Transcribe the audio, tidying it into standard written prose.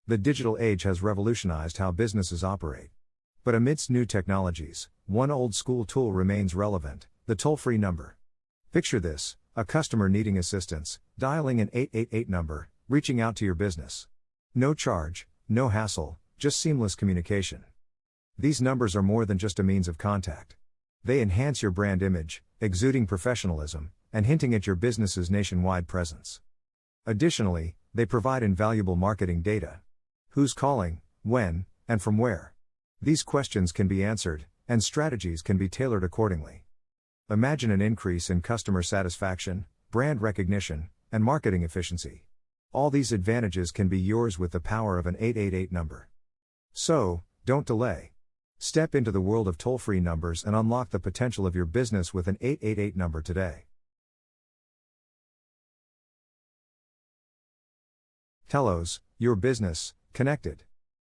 The digital age has revolutionized how businesses operate. But amidst new technologies, one old school tool remains relevant: the toll-free number. Picture this: a customer needing assistance, dialing an 888 number, reaching out to your business. No charge, no hassle, just seamless communication. These numbers are more than just a means of contact. They enhance your brand image, exuding professionalism, and hinting at your business's nationwide presence. Additionally, they provide invaluable marketing data. Who's calling, when, and from where? These questions can be answered, and strategies can be tailored accordingly. Imagine an increase in customer satisfaction, brand recognition, and marketing efficiency. All these advantages can be yours with the power of an 888 number. So, don't delay. Step into the world of toll-free numbers and unlock the potential of your business with an 888 number today. Teloz, your business, connected.